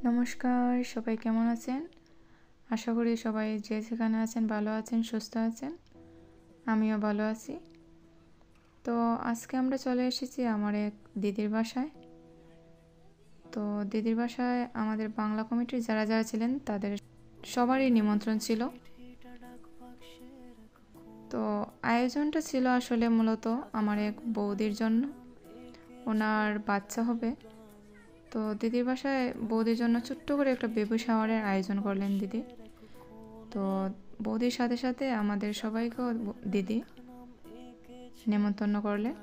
নমস্কার, সবাই কেমন আছেন? আশা করি সবাই যে যেখানে আছেন ভালো আছেন, সুস্থ আছেন। আমিও ভালো আছি। তো আজকে আমরা চলে এসেছি আমার এক দিদির বাসায়। তো দিদির বাসায় আমাদের বাংলা কমিটির যারা ছিলেন তাদের সবারই নিমন্ত্রণ ছিল। তো আয়োজনটা ছিল আসলে মূলত আমার এক বৌদির জন্য। ওনার বাচ্চা হবে। তো দিদির বাসায় বৌদির জন্য ছোট্ট করে একটা বেবি শাওয়ারের আয়োজন করলেন দিদি। তো বৌদির সাথে সাথে আমাদের সবাইকেও দিদি নেমন্তন্ন করলেন।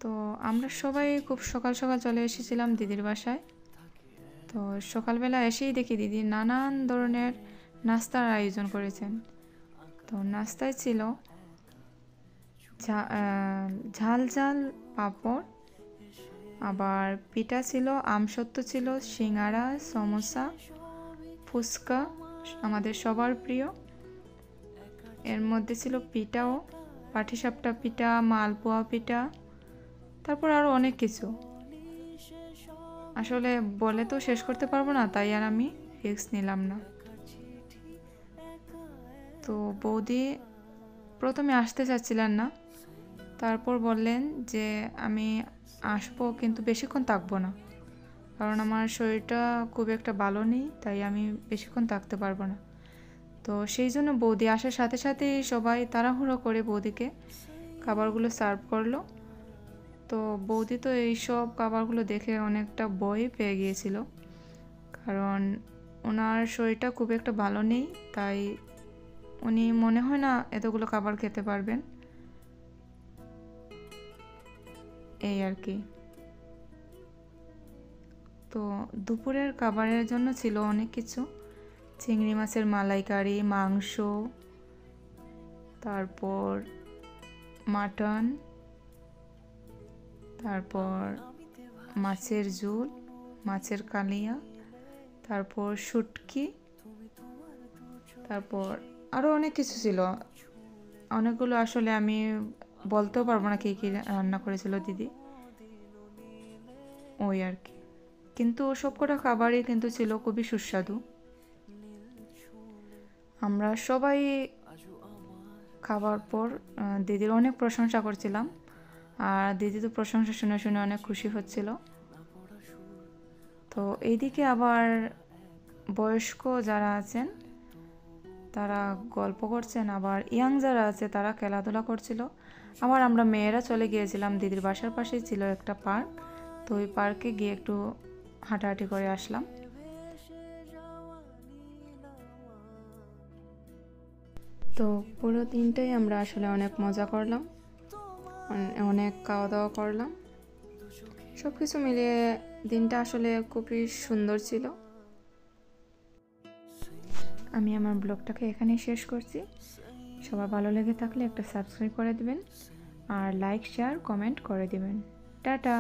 তো আমরা সবাই খুব সকাল সকাল চলে এসেছিলাম দিদির বাসায়। তো সকালবেলা এসেই দেখি দিদি নানান ধরনের নাস্তার আয়োজন করেছেন। তো নাস্তায় ছিল ঝাল ঝাল পাঁপড়, আবার পিঠা ছিল, আমসত্ত্ব ছিল, সিঙ্গারা, সমোসা, ফুচকা আমাদের সবার প্রিয়। এর মধ্যে ছিল পিঠাও, পাটিসাপটা পিঠা, মালপোয়া পিঠা, তারপর আরও অনেক কিছু। আসলে বলে তো শেষ করতে পারবো না, তাই আর আমি রিস্ক নিলাম না। তো বৌদি প্রথমে আসতে চাচ্ছিলেন না, তারপর বললেন যে আমি আসবো কিন্তু বেশিক্ষণ থাকবো না, কারণ আমার শরীরটা খুব একটা ভালো নেই, তাই আমি বেশিক্ষণ থাকতে পারবো না। তো সেই জন্য বৌদি আসার সাথে সাথেই সবাই তাড়াহুড়ো করে বৌদিকে খাবারগুলো সার্ভ করলো। তো বৌদি তো এইসব খাবারগুলো দেখে অনেকটা ভয় পেয়ে গিয়েছিল, কারণ ওনার শরীরটা খুব একটা ভালো নেই, তাই উনি মনে হয় না এতগুলো খাবার খেতে পারবেন, এই আর কি। তো দুপুরের খাবারের জন্য ছিল অনেক কিছু, চিংড়ি মাছের মালাইকারি, মাংস, তারপর মাটন, তারপর মাছের ঝোল, মাছের কালিয়া, তারপর শুটকি, তারপর আরও অনেক কিছু ছিল। অনেকগুলো আসলে আমি বলতেও পারবো না কী কী রান্না করেছিল দিদি, ওই আর কি। কিন্তু সবকটা খাবারই কিন্তু ছিল খুবই সুস্বাদু। আমরা সবাই খাবার পর দিদির অনেক প্রশংসা করছিলাম, আর দিদি তো প্রশংসা শুনে শুনে অনেক খুশি হচ্ছিল। তো এইদিকে আবার বয়স্ক যারা আছেন তারা গল্প করছেন, আবার ইয়াং যারা আছে তারা খেলাধুলা করছিল। আবার আমরা মেয়েরা চলে গিয়েছিলাম, দিদির বাসার পাশেই ছিল একটা পার্ক, তো ওই পার্কে গিয়ে একটু হাঁটাহাঁটি করে আসলাম। তো পুরো দিনটাই আমরা আসলে অনেক মজা করলাম, অনেক খাওয়া দাওয়া করলাম, সব কিছু মিলিয়ে দিনটা আসলে খুবই সুন্দর ছিল। আমি আমার ব্লগটাকে এখানেই শেষ করছি। সবার ভালো লেগে থাকলে একটা সাবস্ক্রাইব করে দিবেন, আর লাইক, শেয়ার, কমেন্ট করে দিবেন। টাটা।